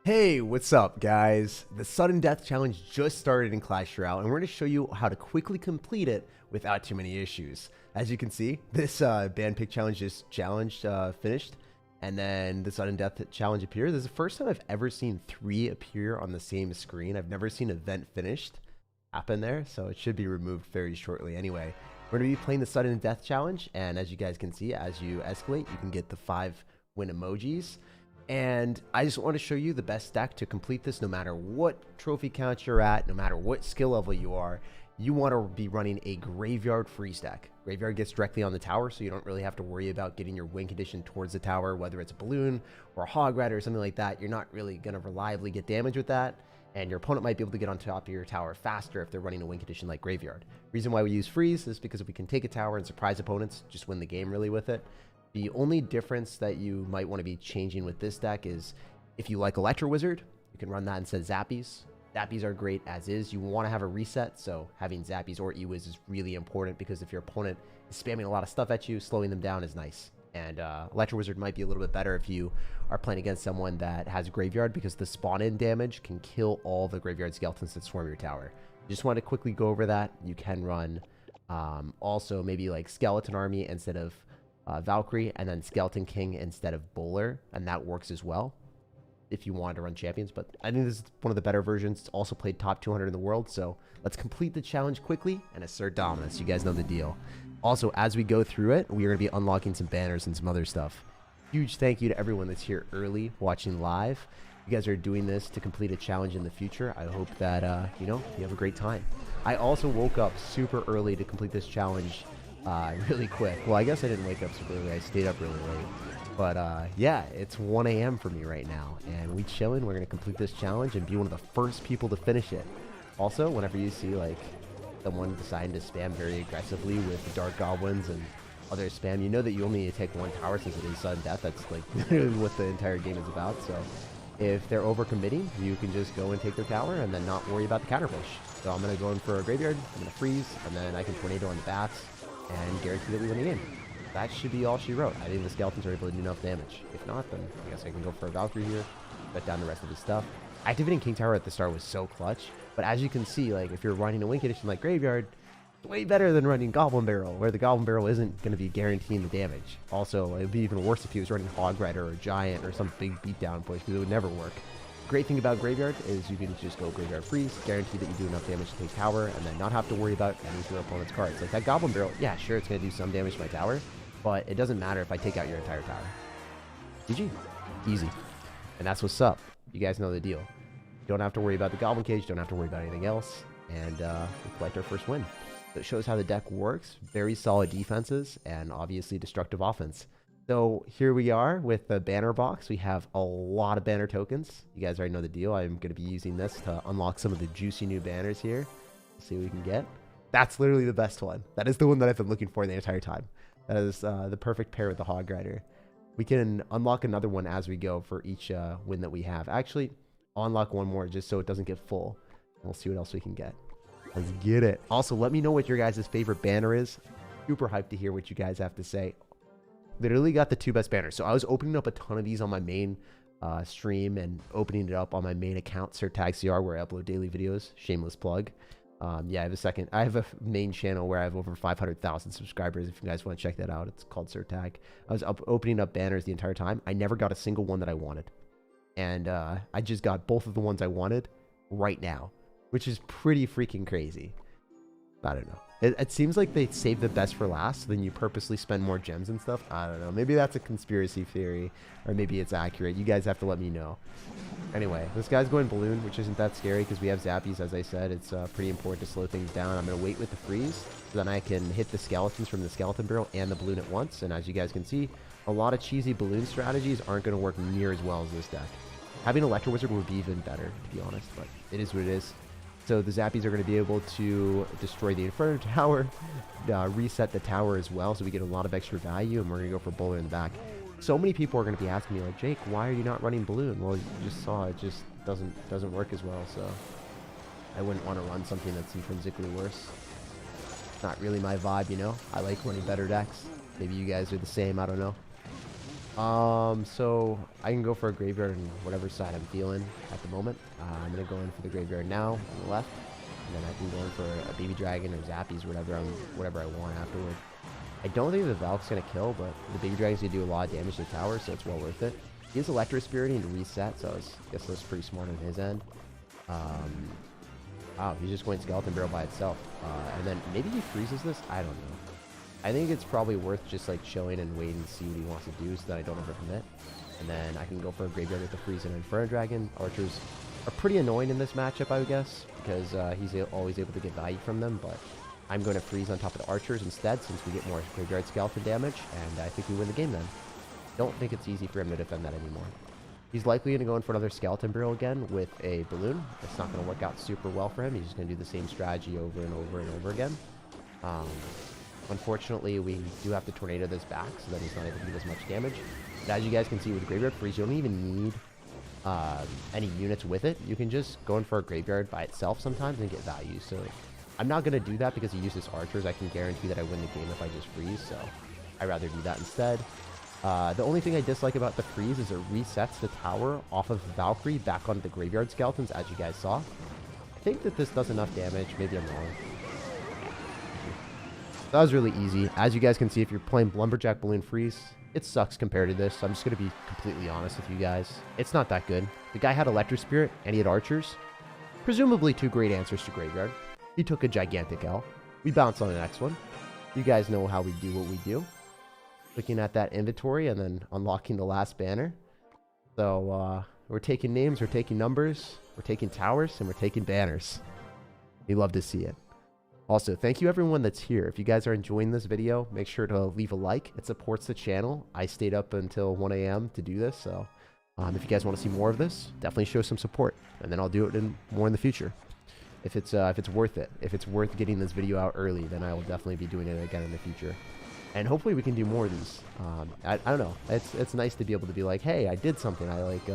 Hey, what's up, guys? The Sudden Death Challenge just started in Clash Royale, and we're going to show you how to quickly complete it without too many issues. As you can see, this band pick challenge is finished, and then the Sudden Death Challenge appears. This is the first time I've ever seen 3 appear on the same screen. I've never seen event finished happen there, so it should be removed very shortly. Anyway, we're going to be playing the Sudden Death Challenge, and as you guys can see, as you escalate, you can get the 5 win emojis. And I just want to show you the best deck to complete this. No matter what trophy count you're at, no matter what skill level you are, you want to be running a Graveyard freeze deck. Graveyard gets directly on the tower, so you don't really have to worry about getting your win condition towards the tower, whether it's a balloon or a hog rider or something like that. You're not really going to reliably get damage with that, and your opponent might be able to get on top of your tower faster if they're running a win condition like Graveyard. Reason why we use freeze is because if we can take a tower and surprise opponents, just win the game really with it. The only difference that you might want to be changing with this deck is if you like Electro Wizard, you can run that instead of Zappies. Zappies are great as is. You want to have a reset, so having Zappies or E-Wiz is really important because if your opponent is spamming a lot of stuff at you, slowing them down is nice. And Electro Wizard might be a little bit better if you are playing against someone that has Graveyard because the spawn-in damage can kill all the Graveyard Skeletons that swarm your tower. Just want to quickly go over that. You can run also maybe like Skeleton Army instead of Valkyrie, and then Skeleton King instead of Bowler, and that works as well if you want to run champions. But I think this is one of the better versions. It's also played top 200 in the world, so let's complete the challenge quickly and assert dominance. You guys know the deal. Also, as we go through it, we are going to be unlocking some banners and some other stuff. Huge thank you to everyone that's here early watching live. You guys are doing this to complete a challenge in the future. I hope that you have a great time. I also woke up super early to complete this challenge really quick. Well, I guess I didn't wake up super early. I stayed up really late. But yeah, it's 1 a.m. for me right now, and we chilling. We're gonna complete this challenge and be one of the first people to finish it. Also, whenever you see like someone deciding to spam very aggressively with Dark Goblins and other spam, you know that you only need to take 1 tower since it is sudden death. That's like literally what the entire game is about. So if they're overcommitting, you can just go and take their tower and then not worry about the counter push. So I'm gonna go in for a Graveyard. I'm gonna freeze, and then I can tornado on the bats and guarantee that we win the game. That should be all she wrote. I think the Skeletons are able to do enough damage. If not, then I guess I can go for a Valkyrie here, cut down the rest of his stuff. Activating King Tower at the start was so clutch, but as you can see, like if you're running a win condition like Graveyard, it's way better than running Goblin Barrel, where the Goblin Barrel isn't going to be guaranteeing the damage. Also, it would be even worse if he was running Hog Rider or Giant or some big beatdown push, because it would never work. Great thing about Graveyard is you can just go Graveyard freeze, guarantee that you do enough damage to take tower, and then not have to worry about any of your opponent's cards. Like that Goblin Barrel, yeah, sure, it's going to do some damage to my tower, but it doesn't matter if I take out your entire tower. GG. Easy. And that's what's up. You guys know the deal. Don't have to worry about the Goblin Cage, don't have to worry about anything else, and we collect our first win. So it shows how the deck works. Very solid defenses, and obviously destructive offense. So here we are with the banner box. We have a lot of banner tokens. You guys already know the deal. I'm going to be using this to unlock some of the juicy new banners here. Let's see what we can get. That's literally the best one. That is the one that I've been looking for the entire time. That is the perfect pair with the Hog Rider. We can unlock another one as we go for each win that we have. Actually, I'll unlock one more just so it doesn't get full. We'll see what else we can get. Let's get it. Also, let me know what your guys' favorite banner is. Super hyped to hear what you guys have to say. Literally got the 2 best banners. So I was opening up a ton of these on my main stream and opening it up on my main account, SIRTAG CR, where I upload daily videos. Shameless plug. Yeah, I have a main channel where I have over 500,000 subscribers. If you guys want to check that out, it's called SIRTAG. I was opening up banners the entire time. I never got a single one that I wanted. And I just got both of the ones I wanted right now, which is pretty freaking crazy. I don't know. It seems like they save the best for last, so then you purposely spend more gems and stuff. I don't know. Maybe that's a conspiracy theory, or maybe it's accurate. You guys have to let me know. Anyway, this guy's going Balloon, which isn't that scary because we have Zappies, as I said. It's pretty important to slow things down. I'm going to wait with the freeze, so then I can hit the Skeletons from the Skeleton Barrel and the Balloon at once. And as you guys can see, a lot of cheesy Balloon strategies aren't going to work near as well as this deck. Having Electro Wizard would be even better, to be honest, but it is what it is. So the Zappies are going to be able to destroy the Inferno Tower, reset the tower as well, so we get a lot of extra value, and we're going to go for Bowler in the back. So many people are going to be asking me, like, Jake, why are you not running Balloon? Well, you just saw it just doesn't work as well, so I wouldn't want to run something that's intrinsically worse. It's not really my vibe, you know? I like running better decks. Maybe you guys are the same, I don't know. So I can go for a graveyard on whatever side I'm feeling at the moment. I'm gonna go in for the graveyard now on the left, and then I can go in for a baby dragon or zappies, whatever I want afterward. I don't think the Valk's gonna kill, but the baby dragon's gonna do a lot of damage to the tower, so it's well worth it. He has Electro Spiriting to reset, so I guess that's pretty smart on his end. Wow, he's just going Skeleton Barrel by itself, and then maybe he freezes this. I don't know. I think it's probably worth just like chilling and waiting and see what he wants to do so that I don't overcommit. And then I can go for a graveyard with the freeze and Inferno Dragon. Archers are pretty annoying in this matchup, I would guess, because he's always able to get value from them. But I'm going to freeze on top of the archers instead since we get more graveyard skeleton damage, and I think we win the game then. Don't think it's easy for him to defend that anymore. He's likely going to go in for another skeleton barrel again with a balloon. It's not going to work out super well for him. He's just going to do the same strategy over and over and over again. Unfortunately, we do have to tornado this back so that he's not able to do as much damage. But as you guys can see with Graveyard Freeze, you don't even need any units with it. You can just go in for a Graveyard by itself sometimes and get value. So I'm not going to do that because he uses archers. I can guarantee that I win the game if I just freeze. So I'd rather do that instead. The only thing I dislike about the freeze is it resets the tower off of Valkyrie back onto the Graveyard Skeletons, as you guys saw. I think that this does enough damage. Maybe I'm wrong. That was really easy. As you guys can see, if you're playing Lumberjack Balloon Freeze, it sucks compared to this. So I'm just going to be completely honest with you guys. It's not that good. The guy had Electro Spirit and he had Archers. Presumably 2 great answers to Graveyard. He took a gigantic L. We bounce on the next one. You guys know how we do what we do. Looking at that inventory and then unlocking the last banner. So we're taking names, we're taking numbers, we're taking towers, and we're taking banners. We love to see it. Also, thank you everyone that's here. If you guys are enjoying this video, make sure to leave a like. It supports the channel. I stayed up until 1 a.m. to do this, so if you guys want to see more of this, definitely show some support, and then I'll do it more in the future. If it's worth it, if it's worth getting this video out early, then I will definitely be doing it again in the future. And hopefully we can do more of these. I don't know. It's nice to be able to be like, hey, I did something. I like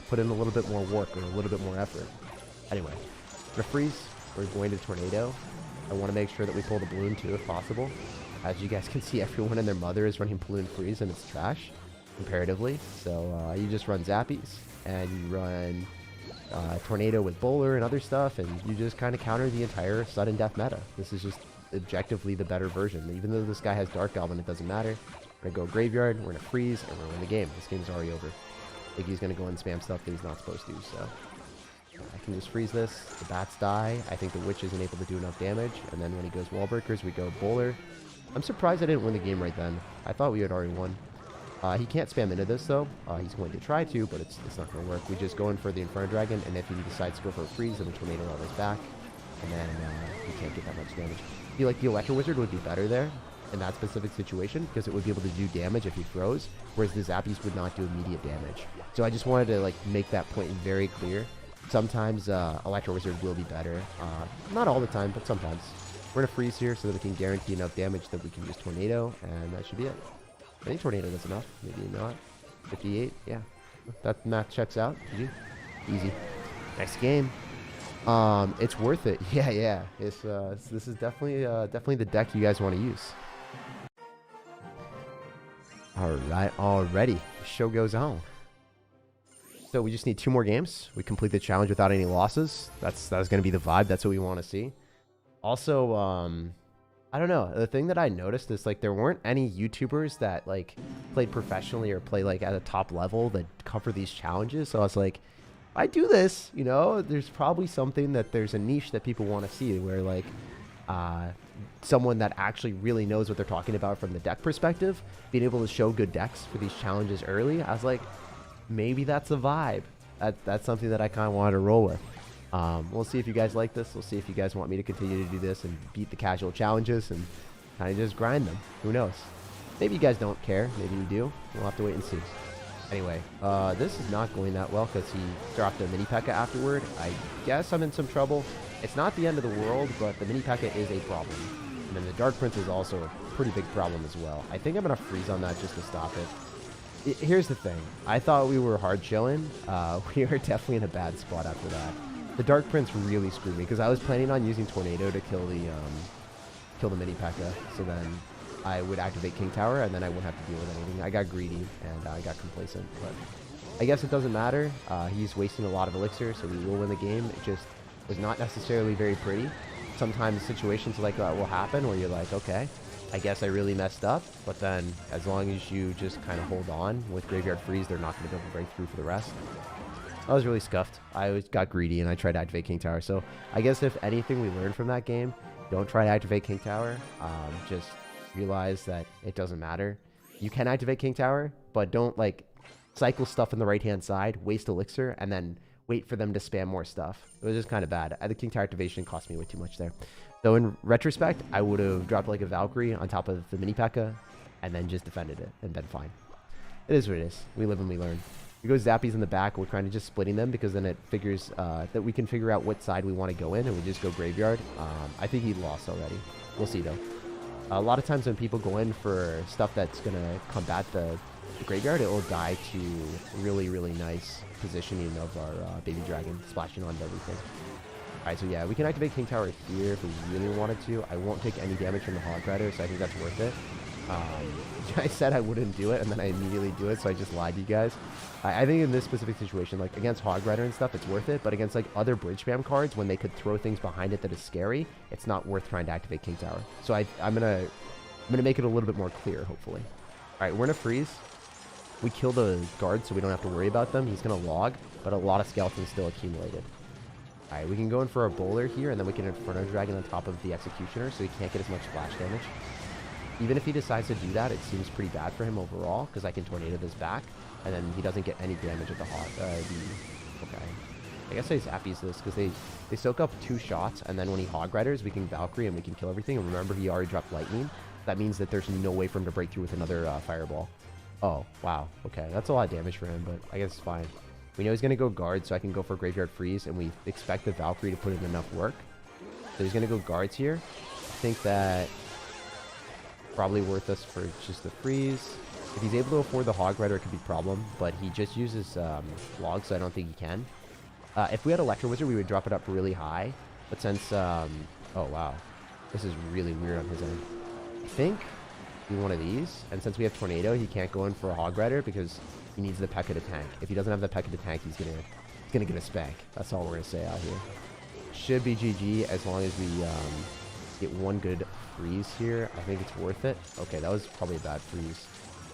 put in a little bit more work or a little bit more effort. Anyway, for freeze, we're going to tornado. I want to make sure that we pull the balloon too, if possible. As you guys can see, everyone and their mother is running balloon freeze, and it's trash comparatively. So you just run zappies, and you run tornado with bowler and other stuff, and you just kind of counter the entire sudden death meta. This is just objectively the better version. Even though this guy has Dark Goblin, it doesn't matter. We're going to go graveyard, we're going to freeze, and we're going to win the game. This game's already over. I think he's going to go and spam stuff that he's not supposed to, so I can just freeze this. The bats die. I think the witch isn't able to do enough damage, and then when he goes wall breakers, we go bowler. I'm surprised I didn't win the game right then. I thought we had already won. He can't spam into this though. He's going to try to, but it's not going to work. We just go in for the Inferno Dragon, and if he decides to go for a freeze, then we tornado all this back, and then he can't get that much damage. I feel like the Electro Wizard would be better there in that specific situation because it would be able to do damage if he froze, whereas the Zappies would not do immediate damage. So I just wanted to like make that point very clear. Sometimes Electro Wizard will be better. Not all the time, but sometimes. We're going to freeze here so that we can guarantee enough damage that we can just tornado, and that should be it. I think tornado does enough. Maybe not. 58, yeah. That math checks out. Easy. Next game. It's worth it. Yeah. This is definitely the deck you guys want to use. Alright, already. The show goes on. So we just need 2 more games. We complete the challenge without any losses. That's going to be the vibe. That's what we want to see. Also, I don't know. The thing that I noticed is like there weren't any YouTubers that like played professionally or play like at a top level that cover these challenges. So I was like, I do this, you know, there's probably something that there's a niche that people want to see where like someone that actually really knows what they're talking about from the deck perspective, being able to show good decks for these challenges early. I was like, maybe that's a vibe. That's something that I kind of wanted to roll with. We'll see if you guys like this. We'll see if you guys want me to continue to do this and beat the casual challenges and kind of just grind them. Who knows? Maybe you guys don't care. Maybe you do. We'll have to wait and see. Anyway, this is not going that well because he dropped a mini P.E.K.K.A. afterward. I guess I'm in some trouble. It's not the end of the world, but the mini P.E.K.K.A. is a problem. And then the Dark Prince is also a pretty big problem as well. I think I'm going to freeze on that just to stop it. Here's the thing. I thought we were hard chilling. We are definitely in a bad spot after that. The Dark Prince really screwed me because I was planning on using Tornado to kill the mini P.E.K.K.A. So then I would activate King Tower, and then I wouldn't have to deal with anything. I got greedy, and I got complacent, but I guess it doesn't matter. He's wasting a lot of elixir, so we will win the game. It just was not necessarily very pretty. Sometimes situations like that will happen where you're like, okay, I guess I really messed up, but then as long as you just kind of hold on with Graveyard Freeze, they're not going to be able to break through for the rest. I was really scuffed. Got greedy and I tried to activate King Tower. So I guess if anything we learned from that game, don't try to activate King Tower. Just realize that it doesn't matter. You can activate King Tower, but don't like cycle stuff on the right-hand side, waste elixir, and then wait for them to spam more stuff. It was just kind of bad. The King Tower activation cost me way too much there. So in retrospect, I would have dropped like a Valkyrie on top of the mini P.E.K.K.A. and then just defended it and been fine. It is what it is. We live and we learn. We go Zappies in the back. We're kind of just splitting them because then it figures that we can figure out what side we want to go in, and we just go Graveyard. I think he lost already. We'll see though. A lot of times when people go in for stuff that's going to combat the Graveyard, it will die to really, really nice positioning of our Baby Dragon splashing onto everything. Alright, so yeah, we can activate King Tower here if we really wanted to. I won't take any damage from the Hog Rider, so I think that's worth it. I said I wouldn't do it, and then I immediately do it, so I just lied to you guys. I think in this specific situation, like against Hog Rider and stuff, it's worth it, but against like other bridge spam cards, when they could throw things behind it that is scary, it's not worth trying to activate King Tower. So I'm gonna make it a little bit more clear, hopefully. Alright, we're gonna freeze. We kill the guards so we don't have to worry about them. He's gonna log, but a lot of skeletons still accumulated. Alright, we can go in for a bowler here, and then we can Inferno Dragon on top of the Executioner, so he can't get as much splash damage. Even if he decides to do that, it seems pretty bad for him overall, because I can Tornado this back, and then he doesn't get any damage at the Hog. Okay. I guess I Zappies this, because they soak up 2 shots, and then when he Hog Riders, we can Valkyrie, and we can kill everything. And remember, he already dropped Lightning. That means that there's no way for him to break through with another Fireball. Oh, wow. Okay, that's a lot of damage for him, but I guess it's fine. We know he's going to go Guard, so I can go for Graveyard Freeze, and we expect the Valkyrie to put in enough work. So he's going to go Guards here. I think that probably worth us for just the freeze. If he's able to afford the Hog Rider, it could be a problem, but he just uses Log, so I don't think he can. If we had Electro Wizard, we would drop it up really high, but since... oh, wow. This is really weird on his end. I think do one of these, and since we have Tornado, he can't go in for a Hog Rider because he needs the P.E.K.K.A. to tank. If he doesn't have the P.E.K.K.A. to tank, he's gonna get a spank. That's all we're gonna say out here. Should be GG as long as we get one good freeze here. I think it's worth it. Okay, that was probably a bad freeze.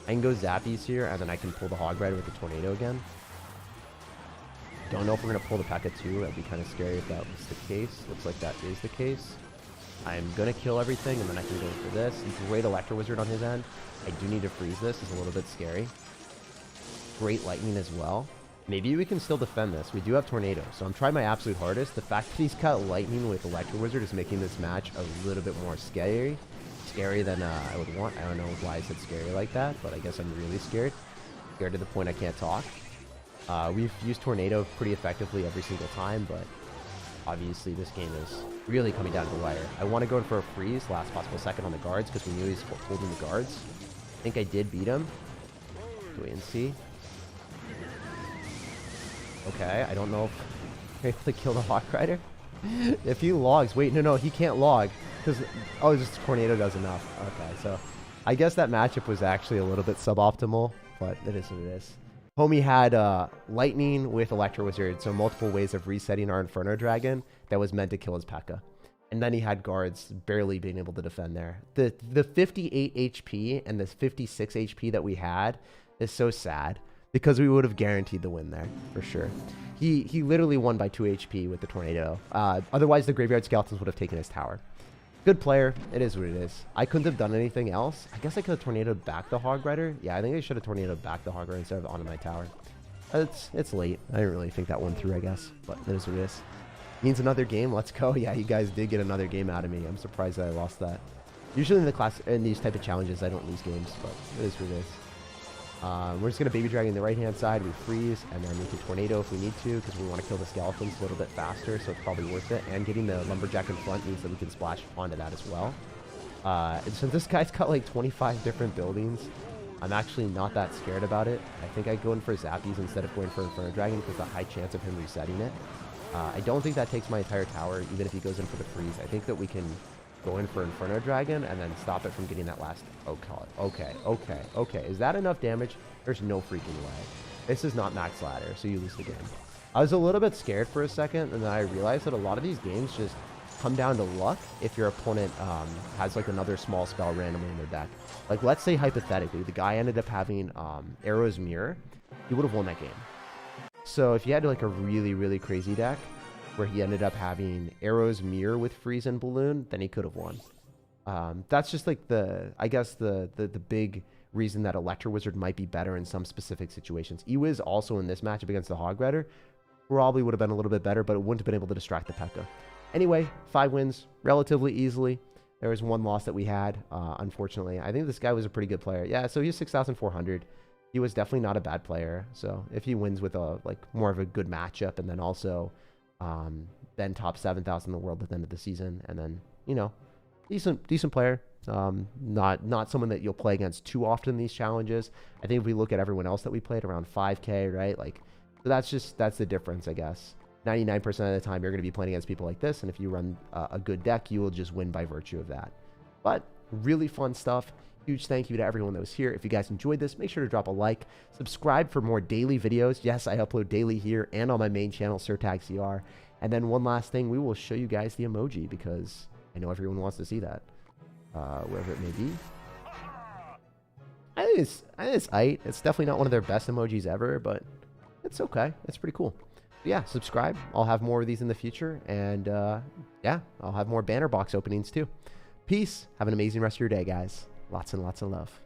I can go Zappies here, and then I can pull the Hog Rider with the Tornado again. Don't know if we're going to pull the P.E.K.K.A. too. That'd be kind of scary if that was the case. Looks like that is the case. I'm going to kill everything, and then I can go for this. Great Electro Wizard on his end. I do need to freeze this. It's a little bit scary. Great Lightning as well. Maybe we can still defend this. We do have Tornado, so I'm trying my absolute hardest. The fact that he's got Lightning with Electro Wizard is making this match a little bit more scary. Scary than I would want. I don't know why I said scary like that, but I guess I'm really scared. Scared to the point I can't talk. We've used Tornado pretty effectively every single time, but obviously this game is really coming down to the wire. I want to go in for a freeze last possible second on the guards because we knew he's holding the guards. I think I did beat him. Wait and see. Okay, I don't know if I'm able to kill the Hawk Rider. If he logs, wait, no, he can't log. Because, oh, just Tornado does enough. Okay, so I guess that matchup was actually a little bit suboptimal, but it is what it is. Homie had Lightning with Electro Wizard, so multiple ways of resetting our Inferno Dragon that was meant to kill his P.E.K.K.A. And then he had guards barely being able to defend there. The 58 HP and the 56 HP that we had is so sad because we would have guaranteed the win there for sure. He literally won by 2 HP with the Tornado. Otherwise, the Graveyard Skeletons would have taken his tower. Good player. It is what it is. I couldn't have done anything else. I guess I could have Tornadoed back the Hog Rider. Yeah, I think I should have Tornadoed back the Hog Rider instead of onto my tower. It's late. I didn't really think that one through, I guess. But it is what it is. Means another game. Let's go. Yeah, you guys did get another game out of me. I'm surprised that I lost that. Usually in these type of challenges, I don't lose games, but it is what it is. We're just going to Baby Dragon the right-hand side. We freeze, and then we can Tornado if we need to, because we want to kill the skeletons a little bit faster, so it's probably worth it. And getting the Lumberjack in front means that we can splash onto that as well. And since this guy's got like 25 different buildings, I'm actually not that scared about it. I think I'd go in for Zappies instead of going for Inferno Dragon, because the high chance of him resetting it. I don't think that takes my entire tower, even if he goes in for the freeze. I think that we can go in for Inferno Dragon and then stop it from getting that last... Okay. Is that enough damage? There's no freaking way. This is not max ladder, so you lose the game. I was a little bit scared for a second, and then I realized that a lot of these games just come down to luck if your opponent has like another small spell randomly in their deck. Like, let's say hypothetically, the guy ended up having Arrow's Mirror. He would have won that game. So if you had like a really, really crazy deck where he ended up having Arrow's Mirror with Freeze and Balloon, then he could have won. That's just like I guess the big reason that Electro Wizard might be better in some specific situations. Ewiz also in this matchup against the Hog Rider probably would have been a little bit better, but it wouldn't have been able to distract the P.E.K.K.A. Anyway, 5 wins relatively easily. There was 1 loss that we had, unfortunately. I think this guy was a pretty good player. Yeah, so he's 6,400. He was definitely not a bad player. So if he wins with a like more of a good matchup, and then also then top 7,000 in the world at the end of the season, and then, you know, decent player. Not someone that you'll play against too often in these challenges. I think if we look at everyone else that we played, around 5K, right? Like, so that's the difference, I guess. 99% of the time, you're going to be playing against people like this, and if you run a good deck, you will just win by virtue of that. But really fun stuff. Huge thank you to everyone that was here. If you guys enjoyed this, make sure to drop a like. Subscribe for more daily videos. Yes, I upload daily here and on my main channel, SIRTAG CR. And then one last thing, we will show you guys the emoji because I know everyone wants to see that. Wherever it may be. I think it's aight. It's definitely not one of their best emojis ever, but it's okay. It's pretty cool. But yeah, subscribe. I'll have more of these in the future. And yeah, I'll have more banner box openings too. Peace. Have an amazing rest of your day, guys. Lots and lots of love.